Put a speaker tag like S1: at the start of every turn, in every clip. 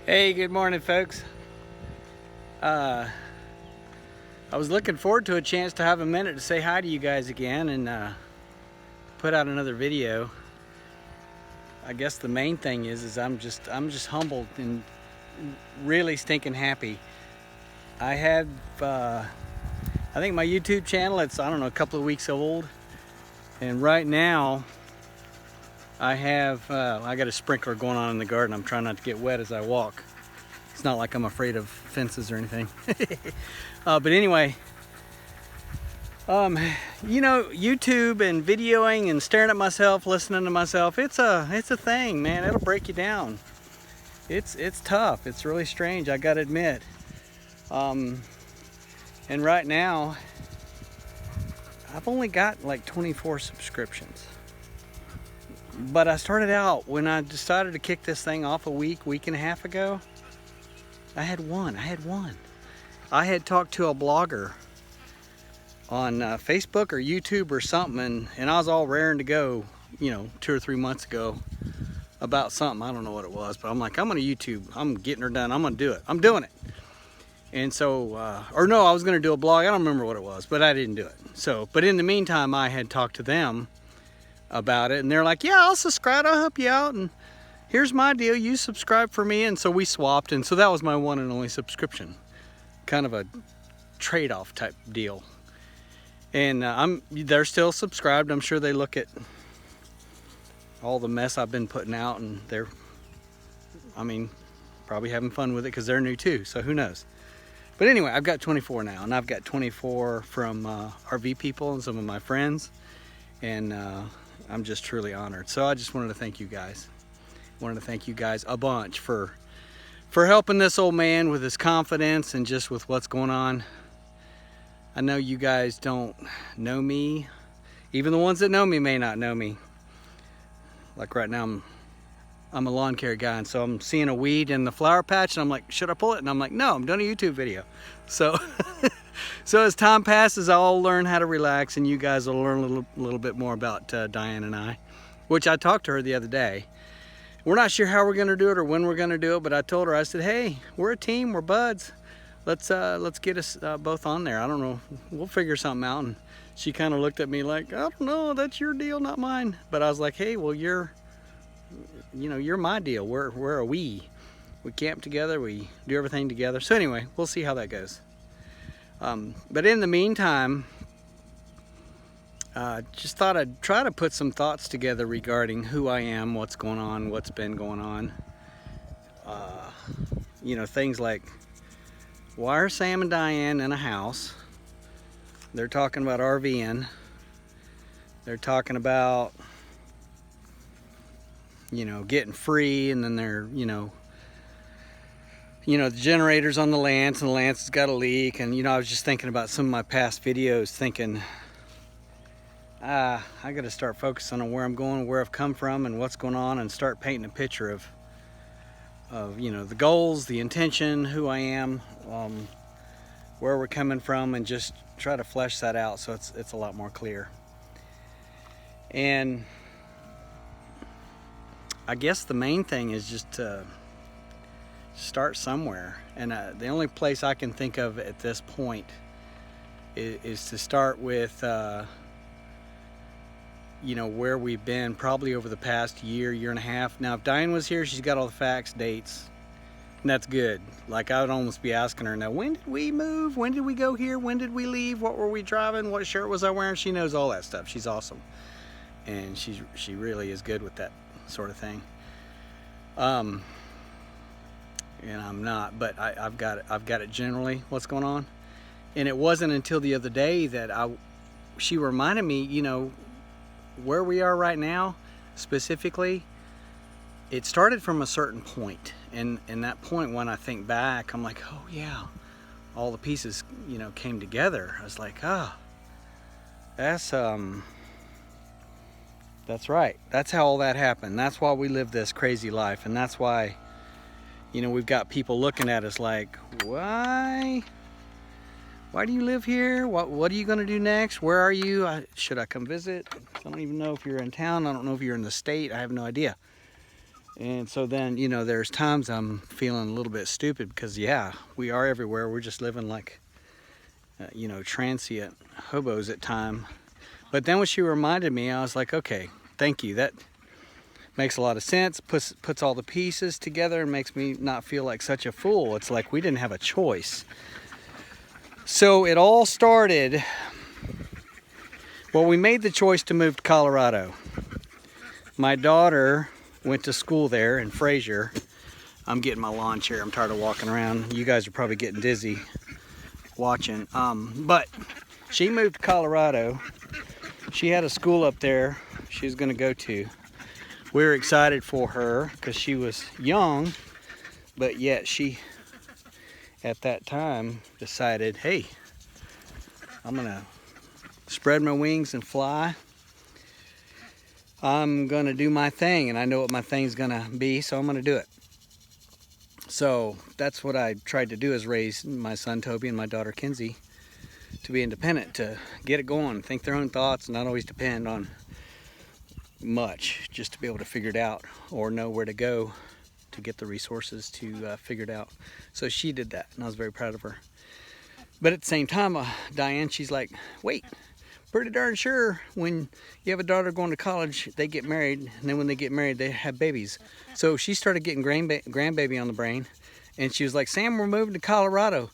S1: Hey, good morning, folks. I was looking forward to a chance to have a minute to say hi to you guys again and put out another video. I guess the main thing is I'm just humbled and really stinking happy. I have I think my YouTube channel, it's, I don't know, a couple of weeks old, and right now I have I got a sprinkler going on in the garden. I'm trying not to get wet as I walk. It's not like I'm afraid of fences or anything. But anyway, you know, YouTube and videoing and staring at myself, listening to myself, it's a thing, man. It'll break you down. It's tough. It's really strange, I gotta admit. And right now, I've only got like 24 subscriptions. But I started out, when I decided to kick this thing off a week and a half ago, I had one. I had talked to a blogger on Facebook or YouTube or something, and I was all raring to go, you know, 2 or 3 months ago about something. I don't know what it was, but I'm like, I'm gonna YouTube. I'm getting her done. I'm gonna do it. I'm doing it. And so, or no, I was gonna do a blog. I don't remember what it was, but I didn't do it. So, but in the meantime, I had talked to them about it, and they're like, yeah, I'll subscribe. I'll help you out. And here's my deal, you subscribe for me. And so we swapped, and so that was my one and only subscription. Kind of a trade-off type deal. And they're still subscribed. I'm sure they look at all the mess I've been putting out, and they're, I mean, probably having fun with it because they're new too, so who knows. But anyway, I've got 24 now, and I've got 24 from RV people and some of my friends, and I'm just truly honored. So I just wanted to thank you guys. Wanted to thank you guys a bunch for helping this old man with his confidence and just with what's going on. I know you guys don't know me. Even the ones that know me may not know me. Like right now, I'm a lawn care guy, and so I'm seeing a weed in the flower patch, and I'm like, should I pull it? And I'm like, no, I'm doing a YouTube video. So, so as time passes, I'll learn how to relax, and you guys will learn a little bit more about Diane and I, which I talked to her the other day. We're not sure how we're gonna do it or when we're gonna do it, but I told her, I said, hey, we're a team, we're buds. Let's get us both on there. I don't know, we'll figure something out. And she kind of looked at me like, I don't know, that's your deal, not mine. But I was like, hey, well, you're my deal. We're a we camp together, we do everything together. So anyway, we'll see how that goes. But in the meantime, just thought I'd try to put some thoughts together regarding who I am, what's going on, what's been going on. You know, things like, why are Sam and Diane in a house? They're talking about RVing. They're talking about, you know, getting free, and then they're, you know, the generator's on the Lance, and the Lance has got a leak. And, you know, I was just thinking about some of my past videos, thinking, I got to start focusing on where I'm going, where I've come from, and what's going on, and start painting a picture of you know, the goals, the intention, who I am, where we're coming from, and just try to flesh that out so it's a lot more clear. And I guess the main thing is just to start somewhere. And the only place I can think of at this point is to start with you know, where we've been probably over the past year and a half. Now, if Diane was here, she's got all the facts, dates, and that's good. Like, I would almost be asking her now, when did we move? When did we go here? When did we leave? What were we driving? What shirt was I wearing? She knows all that stuff. She's awesome. And she really is good with that sort of thing. And I'm not, but I've got it generally, what's going on. And it wasn't until the other day that she reminded me, you know, where we are right now, specifically, it started from a certain point. And that point, when I think back, I'm like, oh yeah, all the pieces, you know, came together. I was like, that's right. That's how all that happened. That's why we live this crazy life. And that's why, you know, we've got people looking at us like, why do you live here? What are you gonna do next? Where are you? Should I come visit? I don't even know if you're in town. I don't know if you're in the state. I have no idea. And so then, you know, there's times I'm feeling a little bit stupid because, yeah, we are everywhere. We're just living like, you know, transient hobos at time. But then when she reminded me, I was like, okay, thank you. That makes a lot of sense. Puts all the pieces together and makes me not feel like such a fool. It's like we didn't have a choice. So it all started, well, we made the choice to move to Colorado. My daughter went to school there in Frazier. I'm getting my lawn chair. I'm tired of walking around. You guys are probably getting dizzy watching. But she moved to Colorado. She had a school up there she was going to go to. We were excited for her because she was young, but yet she, at that time, decided, hey, I'm going to spread my wings and fly. I'm going to do my thing, and I know what my thing's going to be, so I'm going to do it. So that's what I tried to do, is raise my son Toby and my daughter Kinsey to be independent, to get it going, think their own thoughts, and not always depend on much, just to be able to figure it out or know where to go to get the resources to figure it out. So she did that, and I was very proud of her. But at the same time, Diane, she's like, wait, pretty darn sure when you have a daughter going to college, they get married, and then when they get married, they have babies. So she started getting grandbaby on the brain, and she was like, Sam, we're moving to Colorado.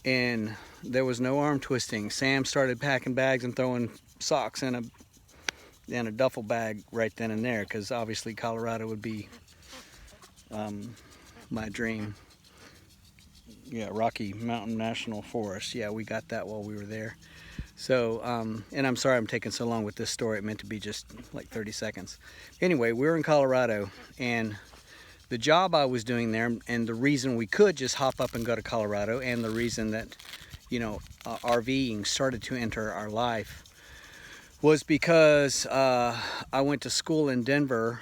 S1: And there was no arm twisting. Sam started packing bags and throwing socks in a duffel bag right then and there, because obviously Colorado would be my dream. Yeah, Rocky Mountain National Forest. Yeah, we got that while we were there. So, and I'm sorry I'm taking so long with this story. It meant to be just like 30 seconds. Anyway, we were in Colorado, and the job I was doing there, and the reason we could just hop up and go to Colorado, and the reason that, you know, RVing started to enter our life, was because I went to school in Denver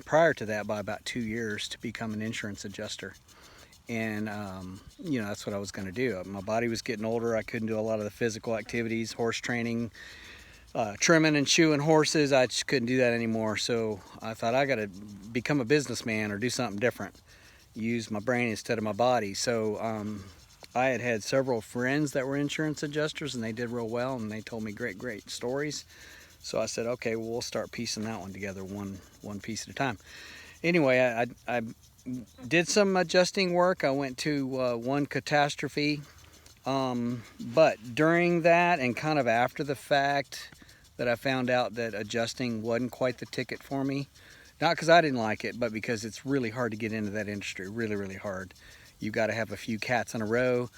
S1: prior to that by about 2 years to become an insurance adjuster. And, you know, that's what I was going to do. My body was getting older. I couldn't do a lot of the physical activities, horse training, trimming and shoeing horses. I just couldn't do that anymore. So I thought, I got to become a businessman or do something different, use my brain instead of my body. So I had several friends that were insurance adjusters, and they did real well, and they told me great stories. So I said, okay, well, we'll start piecing that one together, one piece at a time. Anyway, I did some adjusting work. I went to one catastrophe, but during that and kind of after the fact that I found out that adjusting wasn't quite the ticket for me. Not because I didn't like it, but because it's really hard to get into that industry, really hard. You've got to have a few cats in a row,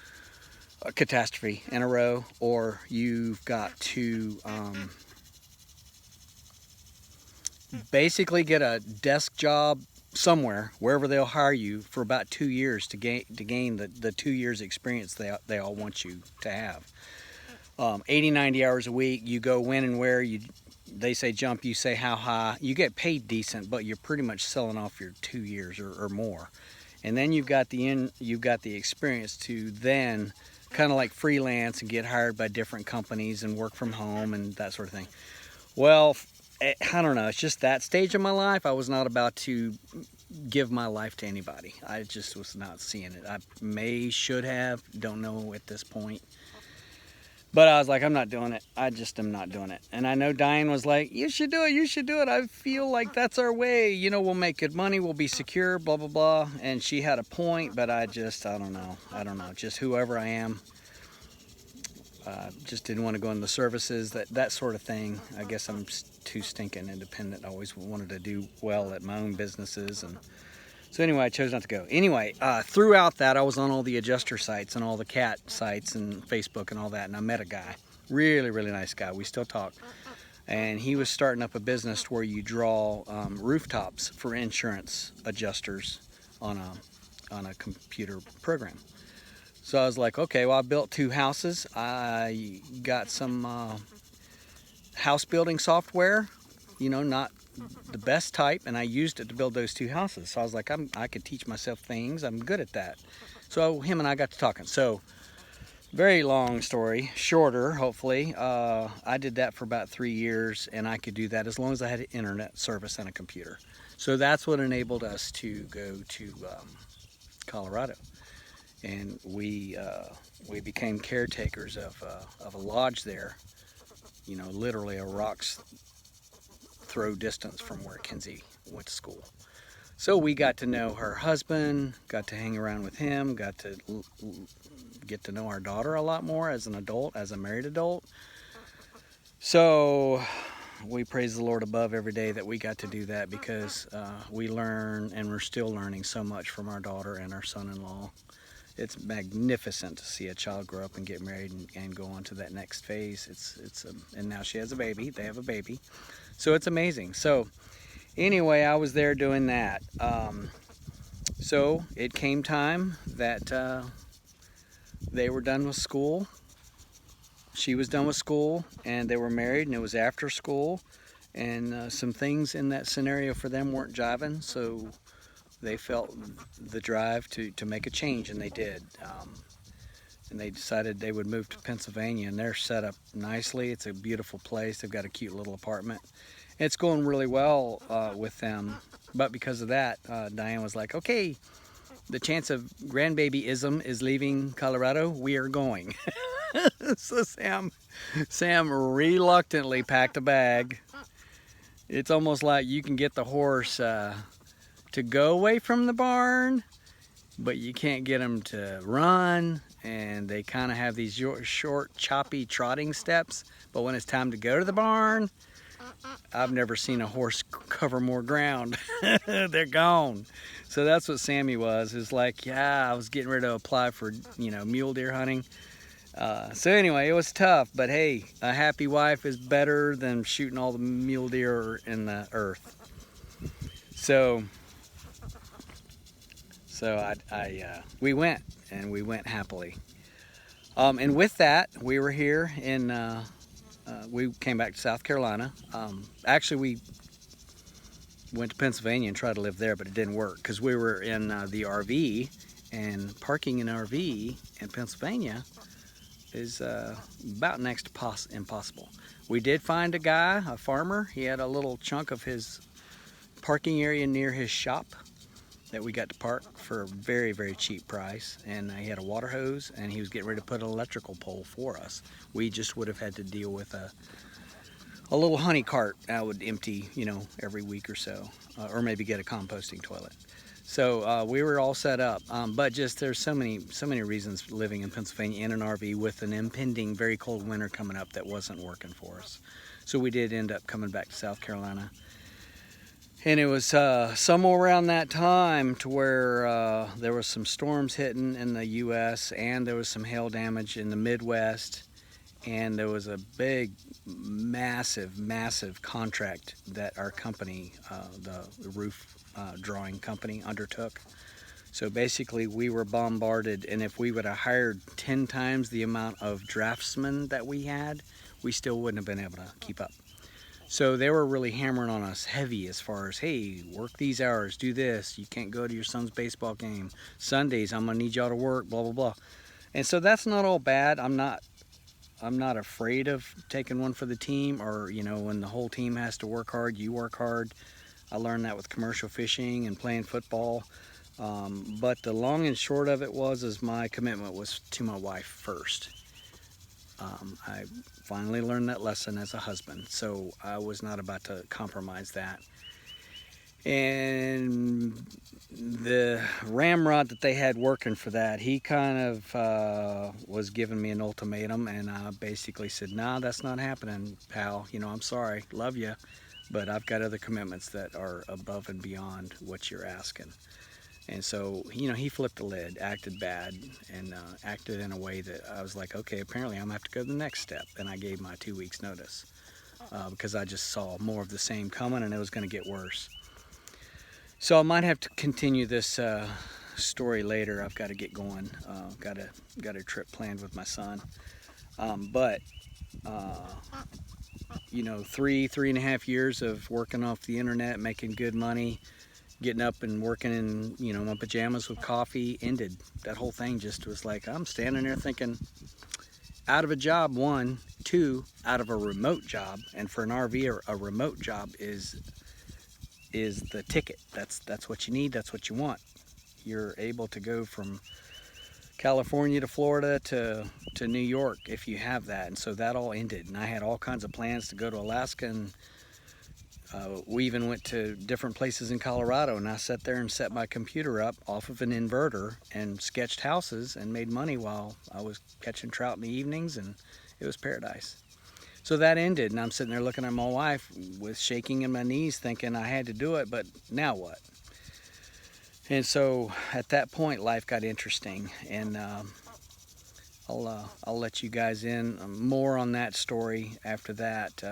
S1: a catastrophe in a row, or you've got to basically get a desk job somewhere, wherever they'll hire you, for about 2 years to gain the 2 years experience they all want you to have. 80-90 hours a week. You go when and where. They say jump, you say how high. You get paid decent, but you're pretty much selling off your 2 years or more. And then you've got the experience to then kind of like freelance and get hired by different companies and work from home and that sort of thing. Well, I don't know, it's just that stage of my life. I was not about to give my life to anybody. I just was not seeing it. I should have, don't know at this point. But I was like, I'm not doing it. I just am not doing it. And I know Diane was like, you should do it. I feel like that's our way. You know, we'll make good money, we'll be secure, blah, blah, blah. And she had a point, but I don't know. Just whoever I am. Just didn't want to go into the services, that sort of thing. I guess I'm too stinking independent. I always wanted to do well at my own businesses, and so anyway, I chose not to go. Anyway, throughout that, I was on all the adjuster sites and all the cat sites and Facebook and all that, and I met a guy, really nice guy. We still talk, and he was starting up a business where you draw rooftops for insurance adjusters on a computer program. So I was like, okay, well, I built 2 houses. I got some house building software, you know, not the best type, and I used it to build those 2 houses. So I was like, I could teach myself things. I'm good at that. So him and I got to talking. So Very long story, shorter hopefully. I did that for about 3 years, and I could do that as long as I had internet service and a computer. So that's what enabled us to go to Colorado, and we became caretakers of a lodge there. You know, literally a rock's throw distance from where Kenzie went to school. So we got to know her husband, got to hang around with him, got to get to know our daughter a lot more as an adult, as a married adult. So we praise the Lord above every day that we got to do that, because we learn, and we're still learning so much from our daughter and our son-in-law. It's magnificent to see a child grow up and get married and go on to that next phase. And now she has a baby. They have a baby, so it's amazing. So anyway, I was there doing that. So it came time that they were done with school. She was done with school, and they were married, and it was after school, and some things in that scenario for them weren't jiving, so they felt the drive to make a change, and they did. And they decided they would move to Pennsylvania, and they're set up nicely. It's a beautiful place. They've got a cute little apartment. It's going really well with them, but because of that, Diane was like, okay, the chance of grandbabyism is leaving Colorado. We are going. So Sam reluctantly packed a bag. It's almost like you can get the horse to go away from the barn, but you can't get him to run, and they kind of have these short, choppy trotting steps, but when it's time to go to the barn, I've never seen a horse cover more ground. They're gone. So that's what Sammy was. It's like, yeah, I was getting ready to apply for, mule deer hunting. So anyway, it was tough, but hey, a happy wife is better than shooting all the mule deer in the earth. So we went, and we went happily. And with that, we were here in, we came back to South Carolina. Actually, we went to Pennsylvania and tried to live there, but it didn't work because we were in the RV, and parking an RV in Pennsylvania is about next to impossible. We did find a guy, a farmer. He had a little chunk of his parking area near his shop that we got to park for a very, very cheap price, and he had a water hose, and he was getting ready to put an electrical pole for us. We just would have had to deal with a little honey cart I would empty, every week or so, or maybe get a composting toilet. So we were all set up, but just there's so many reasons living in Pennsylvania in an RV with an impending very cold winter coming up that wasn't working for us. So we did end up coming back to South Carolina. And it was somewhere around that time to where there was some storms hitting in the U.S. and there was some hail damage in the Midwest, and there was a big, massive contract that our company, the roof drawing company, undertook. So basically we were bombarded, and if we would have hired 10 times the amount of draftsmen that we had, we still wouldn't have been able to keep up. So they were really hammering on us heavy as far as, hey, work these hours, do this, you can't go to your son's baseball game, Sundays I'm gonna need y'all to work, blah blah blah. And so that's not all bad. I'm not afraid of taking one for the team, or when the whole team has to work hard, you work hard. I learned that with commercial fishing and playing football. But the long and short of it is my commitment was to my wife first. I finally learned that lesson as a husband, so I was not about to compromise that. And the ramrod that they had working for that, he kind of was giving me an ultimatum, and I basically said, nah, that's not happening, pal. I'm sorry, love you, but I've got other commitments that are above and beyond what you're asking. And so, he flipped the lid, acted bad, and acted in a way that I was like, okay, apparently I'm going to have to go to the next step. And I gave my 2 weeks notice because I just saw more of the same coming, and it was going to get worse. So I might have to continue this story later. I've got to get going. Got a trip planned with my son. But 3.5 years of working off the internet, making good money, getting up and working in, you know, my pajamas with coffee ended. That whole thing just was like, I'm standing there thinking, out of a job, one, two, out of a remote job, and for an RV, a remote job is the ticket. That's what you need. That's what you want. You're able to go from California to Florida to New York if you have that. And so that all ended, and I had all kinds of plans to go to Alaska, and we even went to different places in Colorado, and I sat there and set my computer up off of an inverter and sketched houses and made money while I was catching trout in the evenings, and it was paradise. So that ended, and I'm sitting there looking at my wife with shaking in my knees thinking I had to do it, but now what? And so at that point, life got interesting, and I'll let you guys in more on that story after that.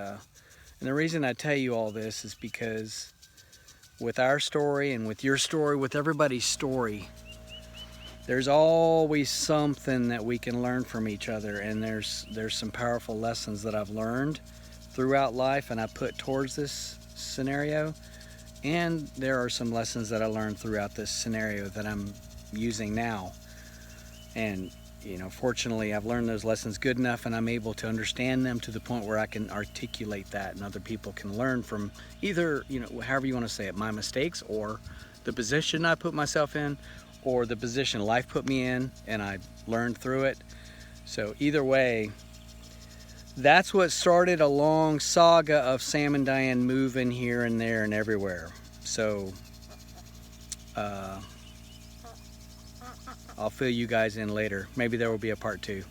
S1: And the reason I tell you all this is because with our story and with your story, with everybody's story, there's always something that we can learn from each other, and there's some powerful lessons that I've learned throughout life and I put towards this scenario, and there are some lessons that I learned throughout this scenario that I'm using now. And you know, fortunately, I've learned those lessons good enough, and I'm able to understand them to the point where I can articulate that, and other people can learn from either, you know, however you want to say it, my mistakes, or the position I put myself in, or the position life put me in, and I learned through it. So either way, that's what started a long saga of Sam and Diane moving here and there and everywhere. So I'll fill you guys in later. Maybe there will be a part 2.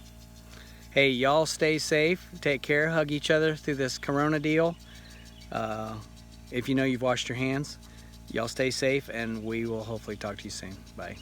S1: Hey, y'all stay safe, take care, hug each other through this corona deal. If you know you've washed your hands, y'all stay safe, and we will hopefully talk to you soon. Bye.